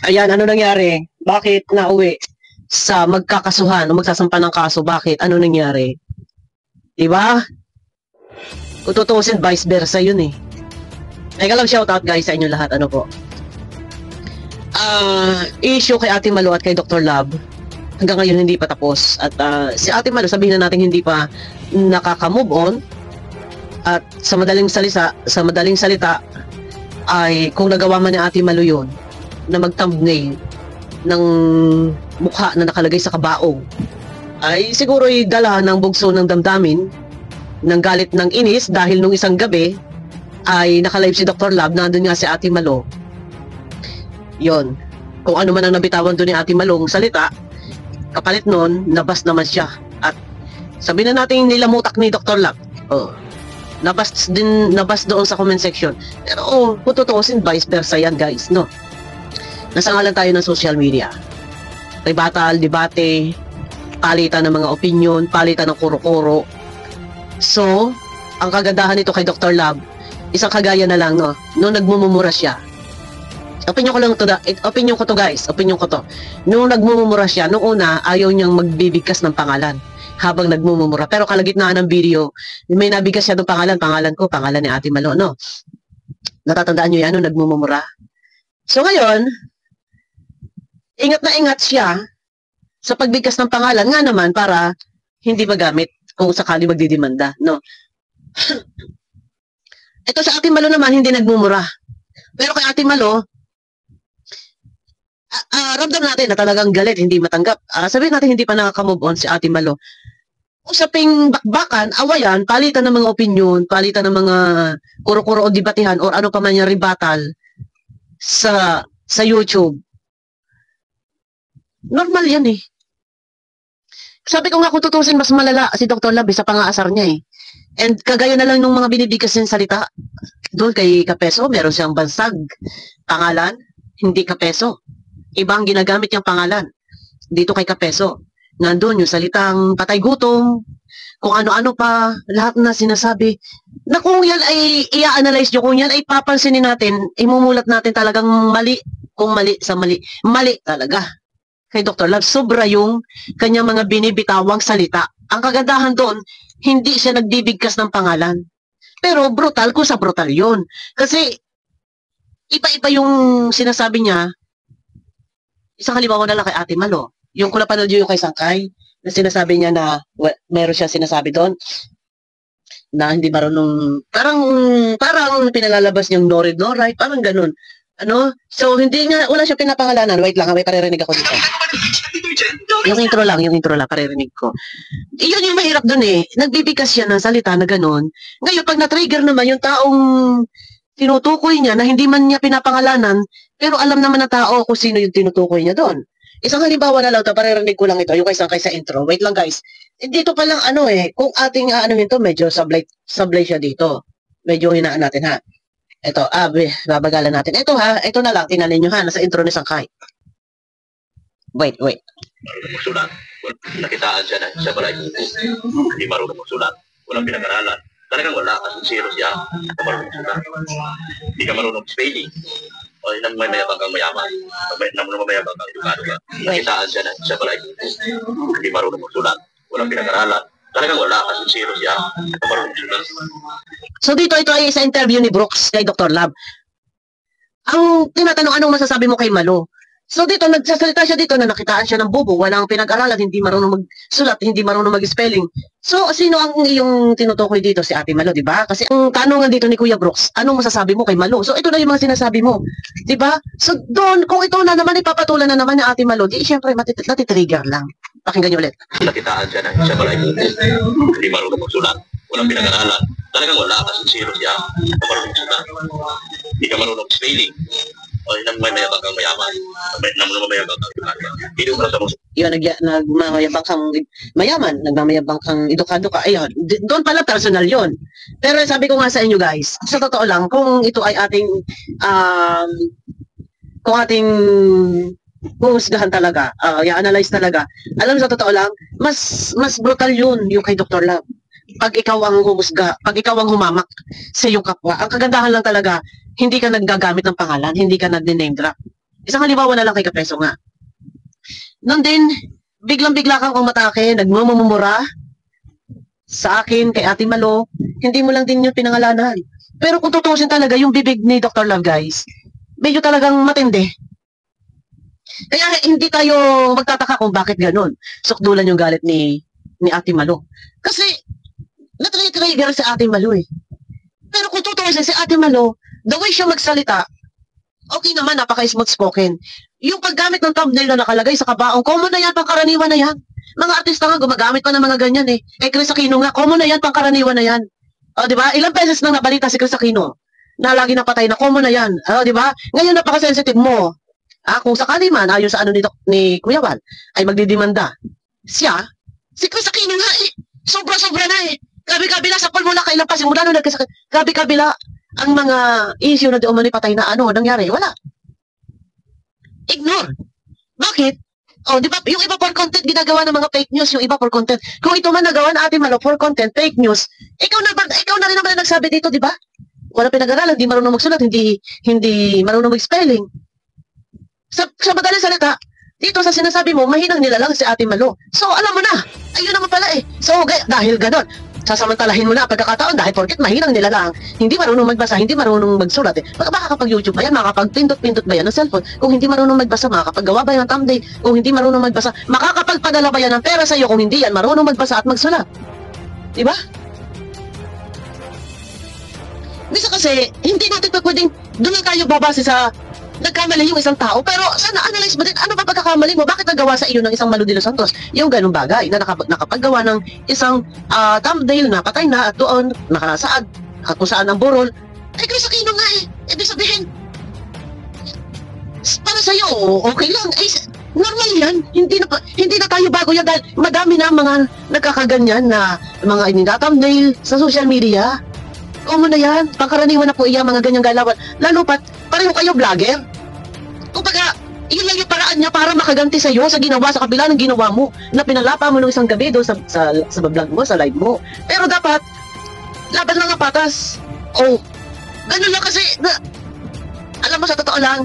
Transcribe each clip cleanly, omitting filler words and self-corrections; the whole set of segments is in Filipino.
Ayan, ano nangyari? Bakit nauwi sa magkakasuhan o magsasampa ng kaso? Bakit? Ano nangyari? Diba? Kung tutuusin, vice versa yun eh. Teka lang, shoutout guys sa inyo lahat. Ano po? Issue kay Ate Malu at kay Dr. Love hanggang ngayon hindi pa tapos. At si Ate Malu, sabihin na natin hindi pa nakaka-move on. At sa madaling salita ay kung nagawa man ni Ate Malu yun na mag-thumbnail ng mukha na nakalagay sa kabaong, ay siguro ay dala ng bugso ng damdamin, ng galit ng inis dahil nung isang gabi ay nakalive si Dr. Love, nandun nga si Ate Malu. Yon, kung ano man ang nabitawan doon ni Ate Malong salita, kapalit nun, nabas naman siya. At sabi na natin nilamutak ni Dr. Love. Nabas doon sa comment section. Pero kung tutuusin, vice versa yan guys, no? Nasa nga lang tayo ng social media. May battle, debate, palitan ng mga opinion, palitan ng kuro-kuro. So, ang kagandahan nito kay Dr. Love, isang kagaya na lang, no? Noong nagmumumura siya. Opinion ko to guys, opinion ko to. Noong nagmumura siya, noong una, ayaw niyang magbibigkas ng pangalan habang nagmumura. Pero kalagitnaan ng video, may nabigkas siya ng pangalan ko, pangalan ni Ate Malu, no? Natatandaan niyo yan, noong nagmumura? So ngayon, ingat na ingat siya sa pagbigkas ng pangalan nga naman para hindi magamit kung sakali magdidemanda, no? Ito sa Ate Malu naman, hindi nagmumura. Pero kay Ate Malu, ramdam natin na talagang galit, hindi matanggap. Sabihin natin hindi pa nakaka-move on si Ate Malu. Usaping bakbakan, awayan, palitan ng mga opinion, palitan ng mga kuro-kuro o debatihan or ano pa man yung rebuttal sa YouTube. Normal yan eh. Sabi ko nga kung tutusin, mas malala si Dr. Love sa pang-aasar niya eh. And kagaya na lang nung mga binibigkas ng salita, doon kay Kapeso, meron siyang bansag pangalan, hindi Kapeso. Ibang ginagamit niyang pangalan. Dito kay Kapeso, nandun yung salitang patay gutom, kung ano-ano pa, lahat na sinasabi. Na kung yan ay i-analyze nyo, kung yan ay papansinin natin, imumulat natin talagang mali, kung mali sa mali, mali talaga. Kay Dr. Love, sobra yung kanyang mga binibitawang salita. Ang kagandahan doon, hindi siya nagbibigkas ng pangalan. Pero brutal kung sa brutal yun. Kasi, iba-iba yung sinasabi niya. Isang halimbawa na lang kay Ate Malu. Yung kung napanood yung kay Sangkay, na sinasabi niya na, meron siya sinasabi doon, na hindi marunong, parang pinalalabas niyang no read, no write, parang ganun. Ano? So, hindi nga, wala siya pinapangalanan. Wait lang, may paririnig ako dito. Yung intro lang, paririnig ko. Iyon yung mahirap dun eh. Nagbibigkas siya ng salita na ganun. Ngayon, pag na-trigger naman yung taong tinutukoy niya na hindi man niya pinapangalanan, pero alam naman ng tao kung sino yung tinutukoy niya doon. Isang halimbawa na lang, paririnig ko lang ito, yung kay sa intro. Wait lang guys. Dito pa lang kung ating ito, medyo sablay siya dito. Medyo hinaan natin ha. Ito, babagalan natin. Ito na lang, tinalin nyo ha, nasa intro ni Sangkay. Wait. Magsulat. Nakitaan siya na siya pala hindi marunong magsulat. Walang pinag-aralan. Talagang wala, kasi zero siya. Hindi ka marunong magsulat. Hindi ka marunong spelling. O nang may mayabang kang mayaman. Nang mayabang kang edukado ka. Nakitaan siya na siya pala hindi marunong magsulat. Walang pinag-aralan. Talagang wala, kasi zero siya. So dito, ito ay sa interview ni Brooks kay Dr. Love. Ang tinatanong, anong masasabi mo kay Malu? So dito, nagsasalita siya dito na nakitaan siya ng bobo, walang pinag-aralan, hindi marunong magsulat, hindi marunong mag-spelling. So, sino ang iyong tinutukoy dito? Si Ate Malu, di ba? Kasi ang tanongan dito ni Kuya Brooks, anong masasabi mo kay Malu? So, ito na yung mga sinasabi mo, di ba? So, doon, kung ito na naman, ipapatulan na naman ni Ate Malu, di, syempre, natitrigger lang. Pakinggan niyo ulit. Nakitaan siya na siya pala hindi marunong magsulat, walang pinag-aralan. Talagang wala, kasi zero siya. Hindi ka marunong magsulat. Hindi ka marunong spelling. O nang may mayabang kang mayaman, nang mayabang kang edukado. Hindi mo sa muso. Yun, nagmamayabang kang mayaman, nagmamayabang kang edukado ka. Ayun, doon pala personal yun. Pero sabi ko nga sa inyo guys, sa totoo lang, kung ito ay ating, kung ating huhusgahan talaga, i-analyze talaga, alam sa totoo lang, mas brutal yun, yung kay Dr. Love. Pag ikaw ang humusga, pag ikaw ang humamak sa iyong kapwa, ang kagandahan lang talaga, hindi ka naggagamit ng pangalan, hindi ka nag-name drop. Isang halimbawa na lang kay Kapeso nga. Noon din, biglang-bigla kang umatake, nagmumumura sa akin, kay Ate Malo, hindi mo lang din yung pinangalanan. Pero kung tutusin talaga, yung bibig ni Dr. Love, guys, medyo talagang matindi. Kaya hindi tayo magtataka kung bakit ganun. Sukdulan yung galit ni Ate Malo. Kasi, natrigger si Ate Malo eh. Pero kung tutusin si Ate Malo, the way siya magsalita, okay naman, napaka-smooth spoken. Yung paggamit ng thumbnail na nakalagay sa kabaong, common na yan, pangkaraniwan na yan. Mga artista nga, gumagamit pa ng mga ganyan eh. Chris Aquino nga, common na yan, pangkaraniwan na yan. O, di ba? Ilang beses nang nabalita si Chris Aquino na lagi napatay na common na yan. O, di ba? Ngayon, napaka-sensitive mo. Kung sakali man, ayon sa ano ni Kuya Wal, ay magdidimanda. Siya, si Chris Aquino nga eh. Sobra-sobra na eh. Gabi-kabila sa pulmula, kailan pa simula nung nagkasakit. Gabi-kabila ang mga issue na di umani patay na ano, nangyari. Wala. Ignore. Bakit? Oh, di ba, yung iba for content ginagawa ng mga fake news, yung iba for content. Kung ito man nagawa na Ate Malo for content, fake news, ikaw na rin naman nagsabi dito, di ba? Wala pinag-aralan, hindi marunong magsulat, hindi marunong mag-spelling. Sa madaling salita, dito sa sinasabi mo, mahinang nila lang si Ate Malo. So, alam mo na, ayun naman pala eh. So, dahil ganon, sasamantalahin mo na pagkakataon dahil porket mahinang nila lang, hindi marunong magbasa, hindi marunong magsulat eh. Makakapag-YouTube ba yan? Makakapag-pindot-pindot ba yan ng cellphone? Kung hindi marunong magbasa, makakapaggawa ba yan ng thumbnail? Kung hindi marunong magbasa, makakapagpadala ba yan ng pera sa iyo kung hindi yan marunong magbasa at magsulat? Diba? Bisa kasi, hindi natin pwedeng doon lang tayo babase sa nagkamali yung isang tao, pero sana analyze mo din, ano ba pagkakamali mo? Bakit nagawa sa iyo ng isang Malo de los Santos? Yung ganung bagay na nakapaggawa ng isang thumbnail na patay na at doon, nakasaad, at kung saan ang burol, ay Chris Aquino nga eh. Ibig sabihin, para sa iyo, okay lang. Ay, normal yan. Hindi na tayo bago yan dahil madami na mga nagkakaganyan na mga thumbnail sa social media. Common na yan. Pangkaraniwan na po iya mga ganyang galawan. Lalo pat, pareho kayo vlogger. Kumbaga, yun lang yung paraan niya para makaganti sa iyo sa ginawa, sa kabila ng ginawa mo na pinalapa mo ng isang gabi doon sa vlog mo, sa live mo. Pero dapat, laban lang ang patas. Oh, ganun lang kasi, alam mo sa totoo lang,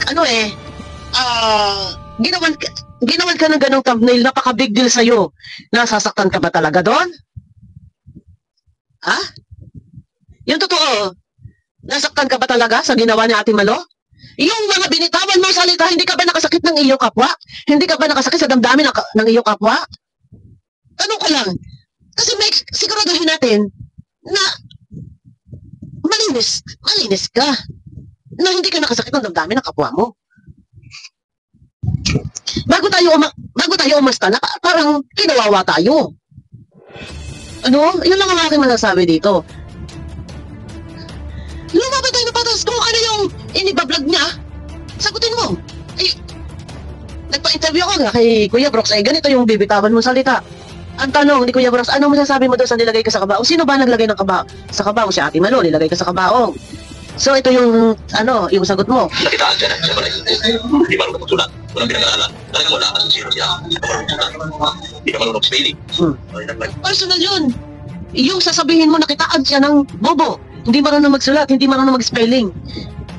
ano eh, ginawan ka ng ganong thumbnail, napaka-big deal sa'yo. Nasasaktan ka ba talaga doon? Ha? Yung totoo, nasaktan ka ba talaga sa ginawa ni Ate Malo? Yung mga binitawan mo salita, hindi ka ba nakasakit ng iyong kapwa? Hindi ka ba nakasakit sa damdamin ng iyong kapwa? Tanong ko lang. Kasi siguraduhin natin na malinis ka. Na hindi ka nakasakit ng damdamin ng kapwa mo. Bago tayo umasta na parang kinawawa tayo. Ano? Yun lang ang aking masasabi dito. Lumabas tayo na patas kung ano yung inibablog niya. Sagutin mo. Eh, nagpa-interview ako nga kay Kuya Brox. Eh, ganito yung bibitawan mo salita. Ang tanong ni Kuya Brox, ano masasabi mo doon sa nilagay ka sa kabaong? Sino ba naglagay ng sa kabaong? Si Ate Malo, nilagay ka sa kabaong. So, ito yung, yung sagot mo. Nakitaan siya na siya pala hindi marunong magsulat. Walang pinag-aralan. Talagang wala kasi zero siya. Hindi ka marunong magsulat. Hindi ka marunong spelling. Personal yun. Yung sasabihin mo, nakitaan siya ng bobo. Hindi marunong magsulat, hindi marunong mag-spelling.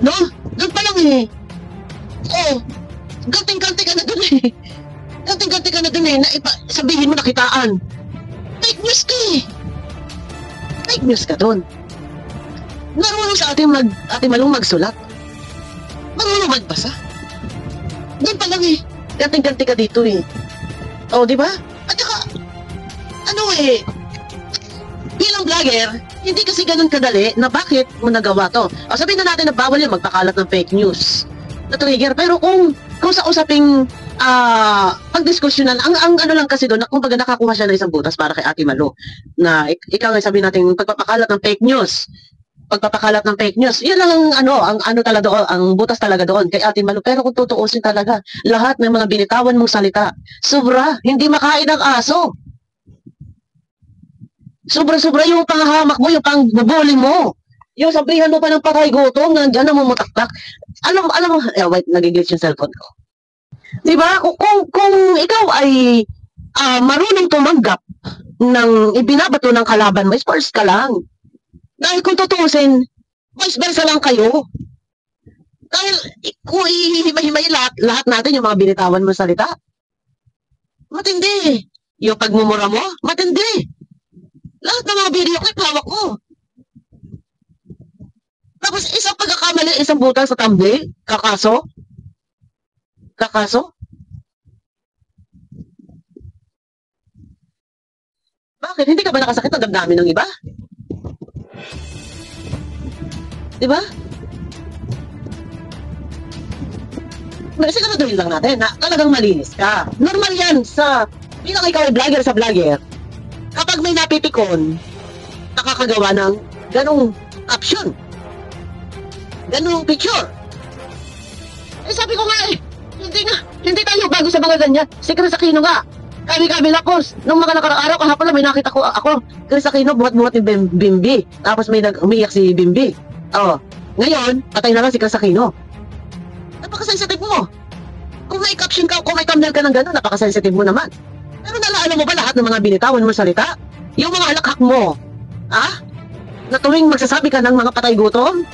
No? Doon pa lang eh. Oh, ganting-ganti ka na doon eh. Ganting-ganti ka na doon eh. Sabihin mo nakitaan. Fake news ka eh. Fake news ka doon. Marunong sa Ate Malong magsulat. Marunong magbasa. Doon pa lang eh. Ganting-ganti ka dito eh. Oh, di ba? At saka, bilang vlogger, hindi kasi ganun kadali na bakit mo nagawa to. O sabihin na natin na bawal yung magpakalat ng fake news na trigger. Pero kung sa usaping pagdiskusyonan, ang ano lang kasi doon, kung baga nakakuha siya ng isang butas para kay Ate Malo, na ikaw nga sabihin natin pagpapakalat ng fake news. Pagpapakalat ng fake news, yun lang ang talaga doon, ang butas talaga doon kay Ate Malo. Pero kung tutuusin talaga, lahat ng mga binitawan mong salita, sobra, hindi makain ng aso. Sobra-sobra yung panghahamak mo, yung pangbubuli mo. Yung sabihan mo pa ng patay gutom, nandiyan na mumutaktak. Alam mo, wait, nagigilits yung cellphone ko. Diba? Kung ikaw ay marunong tumanggap ng ibinabato ng kalaban mo, sports ka lang. Dahil kung tutuusin, Vice versa lang kayo. Dahil kung ihihimay-himay lahat natin yung mga binitawan mo salita, matindi. Yung pagmumura mo, matindi. Lahat ng mga video clip hawak ko. Tapos isang pagkakamali, isang butang sa thumbnail, kakaso. Kakaso? Bakit? Hindi ka ba nakasakit ng damdamin ng iba? Diba? Siguraduhin lang natin na talagang malinis ka. Normal yan sa, bilang ikaw ay vlogger sa vlogger, kapag may napipikon, nakakagawa ng ganong caption. Ganong picture. Eh sabi ko nga hindi tayo bago sa mga ganyan. Si Chris Aquino nga, kami lakos. Nung mga nakarang araw, kahapon lang may nakita ko ako, Chris Aquino, buhat-buhat ni Bimbi. Tapos may umiyak si Bimbi. Oh, ngayon, patay na lang si Chris Aquino. Napaka-sensitive mo. Kung may caption ka, kung may thumbnail ka ng gano'n, napaka-sensitive mo naman. Pero nalaalam mo ba lahat ng mga binitawan mo salita? Yung mga alakhak mo, na tuwing magsasabi ka ng mga patay gutom?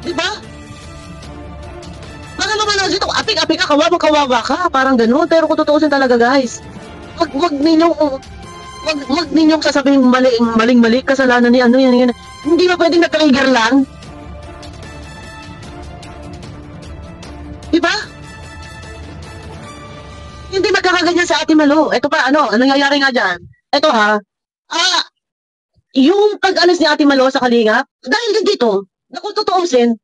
Diba? Baka naman dito, apik-apik ka, kawawa ka, parang gano'n. Pero kung tutuusin talaga guys, wag ninyong sasabihin maling-mali, kasalanan ni ano yan. Hindi ba pwedeng na-trigger lang? Diba? Hindi magkakaganyan sa Ate Malo. Ito pa, ano nangyayari nga dyan? Ito ha, yung pag-alis ni Ate Malo sa Kalingap, dahil din dito, na kung tutuusin,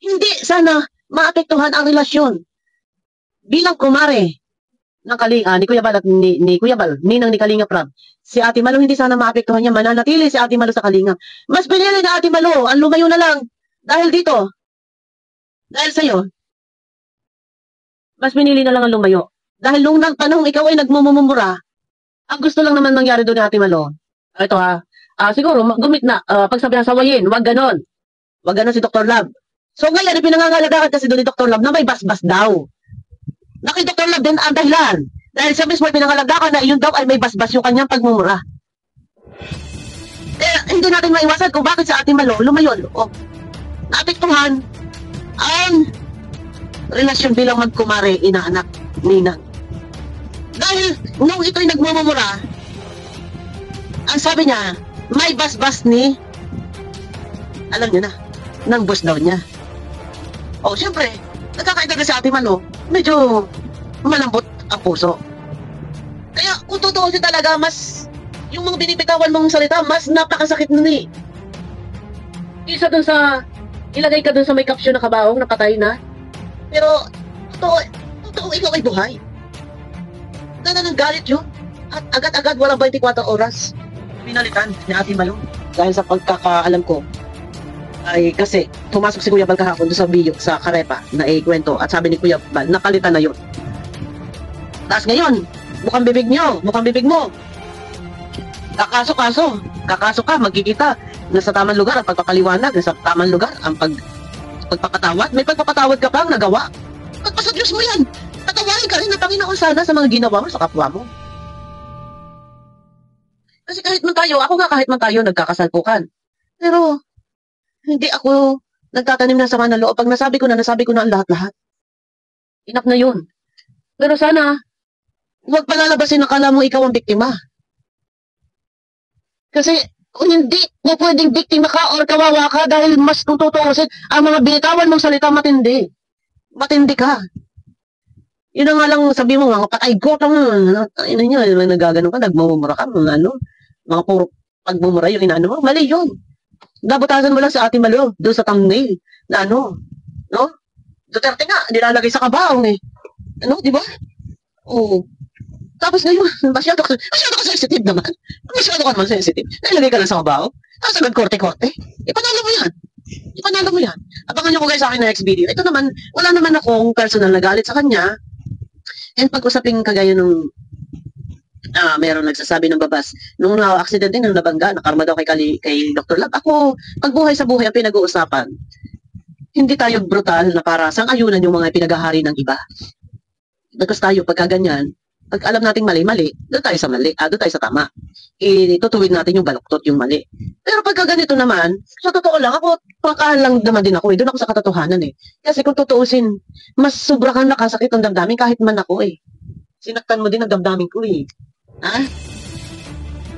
hindi sana maapektuhan ang relasyon bilang kumare ng ni Kuya Bal at ni Kuya Bal, ninang ni Kalingap Rab. Si Ate Malo hindi sana maapektuhan niya, mananatili si Ate Malo sa Kalingap. Mas pinili na Ate Malo, ang lumayo na lang dahil dito. Dahil sa'yo. Mas pinili na lang ang lumayo. Dahil nung panahon ikaw ay nagmumumura, ang gusto lang naman mangyari doon ni Ate Malo. Ito ha, siguro gumit na, pagsabihan sawayin, wag ganon. Wag ganon si Dr. Lab. So ngayon, pinangangalagakan kasi doon ni Dr. Lab na may basbas daw. Na kay Dr. Lab din ang dahilan. Dahil sa mismo pinangalagakan na yun daw ay may basbas yung kanyang pagmumura. Hindi natin maiwasan kung bakit sa Ate Malo lumayon o naapektuhan ang relasyon bilang magkumare, inaanak, ninang. Dahil nung ito'y nagmumura, ang sabi niya, may basbas ni, alam niyo na, ng boss daw niya. O, syempre, nagkakaedad na si Ate Malo, medyo malambot ang puso. Kaya, kung totoo siya talaga, mas, yung mga binibitawan mong salita, mas napakasakit nun eh. Isa dun sa, ilagay ka dun sa may caption na kabaong, napatay na. Pero, totoo ikaw ay buhay. Dala ng galit yun. At agad-agad, walang 24 oras. Pinalitan ni Ate Malo. Dahil sa pagkakaalam ko, ay kasi tumasok si Kuya Bal kahapon doon sa biyo, sa Karepa, na kwento. At sabi ni Kuya Bal, napalitan na yun. Tapos ngayon, mukhang bibig mo. Kakaso ka, magkikita. Nasa tamang lugar ang pagpapaliwanag, nasa tamang lugar ang pagpapatawad. May pagpapatawad ka pang nagawa. Pagpasa Diyos mo yan. Patawarin ka rin ng Panginoon sana sa mga ginawa mo sa kapwa mo. Kasi kahit man tayo, nagkakasalpukan. Pero, hindi ako nagtatanim ng sama ng loob. Pag nasabi ko na ang lahat-lahat. Enough na yun. Pero sana, huwag palalabasin na kala mo ikaw ang biktima. Kasi, kung hindi mo pwedeng biktima ka or kawawa ka dahil mas tututuusin ang mga binitawan mong salita matindi. Matindi ka. Yun na nga lang sabi mo, mga patay gutom, ano nyo, nagagano ka, nagmumura ka, mga puro pagmumura yung inaano mo, mali yun. Nabutasan mo lang sa Ate Malo, doon sa thumbnail, na no? Duterte nga, nilalagay sa kabaong eh. Di ba? Oo. Tapos ngayon, masyado ka sensitive naman. Masyado ka naman sensitive. Nailagay ka lang sa kabaong, tapos agad korte-korte. Ipanalo mo yan. Abangan nyo ko guys sa akin na next video. Ito naman, wala naman akong personal na galit sa kanya. And pag-usaping kagaya nung meron nagsasabi ng babas, nung na-accident din, nung nabangga, nakarma daw kay Dr. Lab. Ako, pagbuhay sa buhay ang pinag-uusapan, hindi tayo brutal na para sang-ayunan yung mga pinaghahari ng iba. Because tayo, pagka ganyan, Pag alam nating mali-mali, doon tayo sa mali, doon tayo sa tama. Itutuwid natin yung baluktot, yung mali. Pero pagka ganito naman, sa totoo lang, ako, pangkalang naman din ako, doon ako sa katotohanan Kasi kung tutuusin, mas sobra kang nakasakit ang damdamin kahit man ako Sinaktan mo din ang damdamin ko Ha?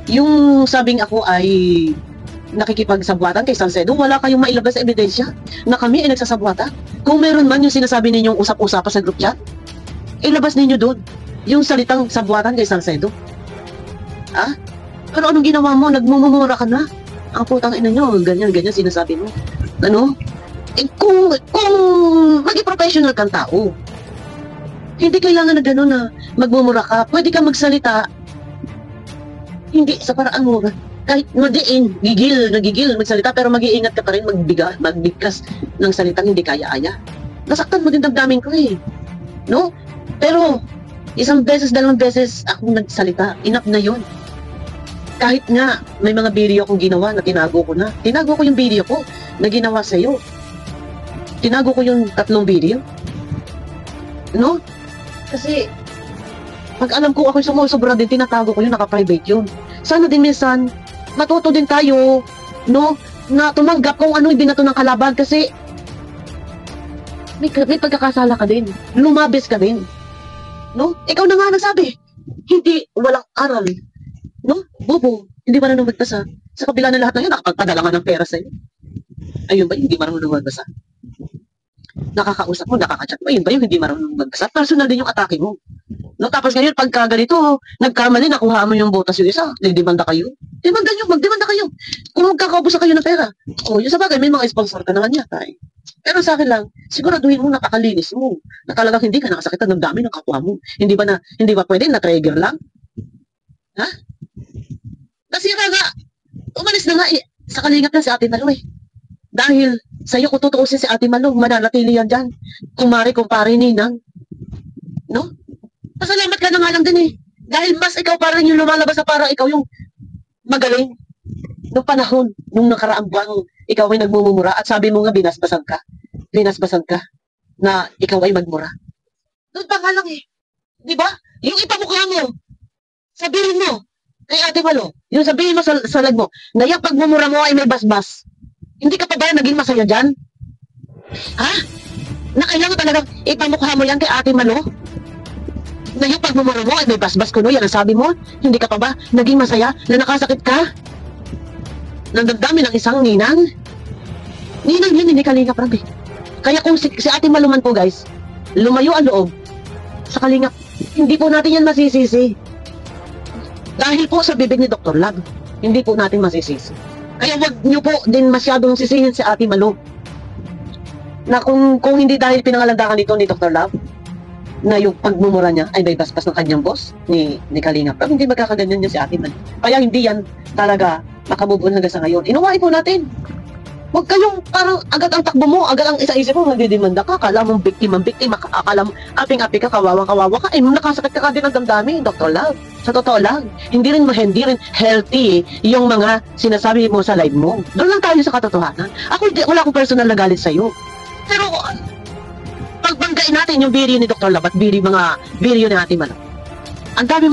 Yung sabing ako ay nakikipagsabwatan kay Salcedo, wala kayong mailabas sa ebidensya na kami ay nagsasabwatan. Kung meron man yung sinasabi ninyong usap-usapan sa group chat, ilabas ninyo doon yung salitang sabwatan kay Salcedo. Pero anong ginawa mo? Nagmumura ka na. Ang putang ina nyo, ganyan sinasabi mo. Ano? Kung maging professional kang tao, hindi kailangan na gano'n na magmumura ka. Pwede kang magsalita, hindi sa paraan mo. Kahit madiin, nagigil magsalita, pero mag-iingat ka pa rin magbigkas ng salitang hindi kaya-aya. Nasaktan mo din damdamin ko No? Pero, isang beses, dalawang beses akong nagsalita. Enough na yun. Kahit nga, may mga video akong ginawa na tinago ko na. Tinago ko yung video ko na ginawa sa'yo. Tinago ko yung 3 video. No? Kasi, pag alam ko ako'y sumusobra din, tinatago ko yun, naka-private yun. Sana din minsan, matuto din tayo, no? Na tumanggap kung ano yung binato ng kalaban kasi may pagkakasala ka din. Lumabis ka din. No? Ikaw na nga nagsabi. Hindi, walang aral. No? Bobo, hindi marunong magbasa. Sa kabila ng lahat na yun, nakapagpadala nga ng pera sa'yo. Ayun ba, hindi marunong magbasa? Nakakausap mo, nakakachat mo, yun ba yung hindi marunong magbasa? Personal din yung atake mo. No? Tapos ngayon, pagka ganito, nagkamali, nakuha mo yung botas yung isa, nagdemanda kayo. Magdemanda kayo. Kung magkakaubusan kayo ng pera. Yung sa bagay, may mga sponsor ka naman yata Pero sa akin lang, siguraduhin mo nakakalinis mo. Na talagang hindi ka nakasakitan ng dami ng kapwa mo. Hindi ba pwede na trigger lang? Ha? Nasira nga. Umalis na nga sa kalingap na si Ate Malo Dahil sa'yo kung tutuusin si Ate Malo, mananatili yan dyan. Kumpare, ninang. No? Pasalamat ka na nga lang din Dahil mas ikaw parang yung lumalabas sa parang ikaw yung magaling. Noong panahon, nung nakaraang buwan, ikaw ay nagmumura at sabi mo nga binasbasan ka na ikaw ay magmura. Doon pa nga lang Di ba? Yung ipamukha mo, sabihin mo, kay Ate Malo, yung sabihin mo sa lag mo, na yung pagmumura mo ay may basbas. Hindi ka pa ba naging masaya dyan? Ha? Na kailangan talagang ipamukha mo yan kay Ate Malo? Na yung pagmumura mo ay may basbas kuno, yan ang sabi mo? Hindi ka pa ba naging masaya na nakasakit ka? Nang damdamin ng isang ninang? Ninang yun, hindi Kalingap Rab Kaya kung si Ate Malo man po guys, lumayo ang loob sa Kalingap, hindi po natin yan masisisi. Dahil po sa bibig ni Dr. Lab, hindi po natin masisisi. Kaya wag nyo po din masyadong sisihin si Ate Malo. Na kung hindi dahil pinangalandakan nito ni Dr. Lab, na yung pagmumura niya ay may basbas ng kanyang boss, ni Kalingap Rab, hindi magkakaganyan niya si Ate Malo. Kaya hindi yan talaga makamove on hanggang sa ngayon. Inuwain po natin. Huwag kayong parang agad ang takbo mo, agad ang isa-isip mo, nagdidemanda ka, akala mong biktima, akala mo aping-api ka, kawawa ka, nakasakit ka din ang damdamin, Dr. Love. Sa totoo lang, hindi rin healthy yung mga sinasabi mo sa live mo. Doon lang tayo sa katotohanan. Wala akong personal na galit sa'yo. Pero, pagbanggain natin yung video ni Dr. Love at mga video ni Ate Malo. Ang dami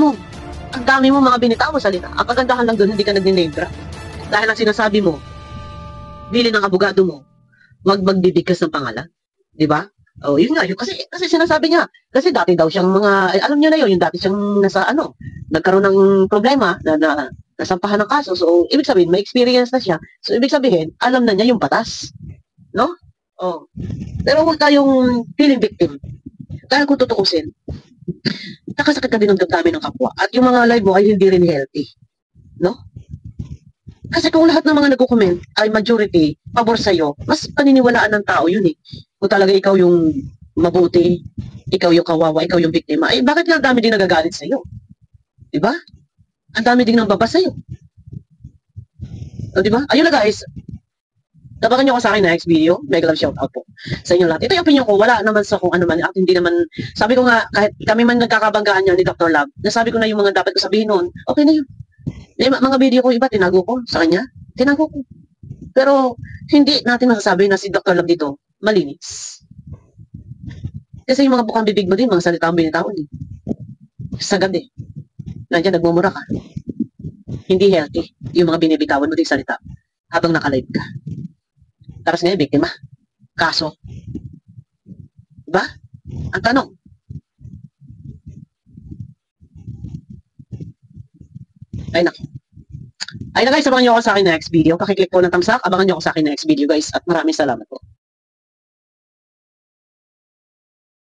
mo mga binitaw mo salita. Ang kagandahan lang doon, hindi ka nag-name drop. Dahil ang sinasabi mo, bili ng abogado mo, wag magbibigkas ng pangalan. Di ba? Yun nga. Kasi sinasabi niya, kasi dati daw siyang alam niyo na yun, yung dati siyang nagkaroon ng problema na nasampahan ng kaso. So, ibig sabihin, may experience na siya. So, ibig sabihin, alam na niya yung batas. No? Pero huwag tayong feeling victim. Dahil kung tutuusin, nakasakit ka din ng damdamin ng kapwa. At yung mga live mo ay hindi rin healthy. No? Kasi kung lahat ng mga nagko-comment ay majority, pabor sa'yo, mas paniniwalaan ng tao yun Kung talaga ikaw yung mabuti, ikaw yung kawawa, ikaw yung biktima, bakit nga ang dami din nagagalit sa'yo? Diba? Ang dami din nababa sa'yo. Diba? Ayun na guys. Tabakan nyo ako sa akin na next video. Mega love shoutout po sa inyo lahat. Ito yung opinion ko. Wala naman sa kung ano man. At hindi naman, sabi ko nga, kahit kami man nagkakabanggaan niya ni Dr. Love, nasabi ko na yung mga dapat ko sabihin noon, okay na yun. Mga video ko iba, tinago ko sa kanya. Tinago ko. Pero, hindi natin masasabi na si Dr. Love dito, malinis. Kasi yung mga bukang bibig mo din, mga salita ang binitawan sa gabi, nandiyan nagmumura ka. Hindi healthy yung mga binibitawan mo din salita habang naka-live ka. Tapos ngayon, biktima. Kaso. Diba? Ang tanong. Ay, naku. Ay na guys, abangan nyo ako sa akin next video. Pakiclick po ng thumbs up. Abangan nyo ako sa akin next video guys. At maraming salamat po.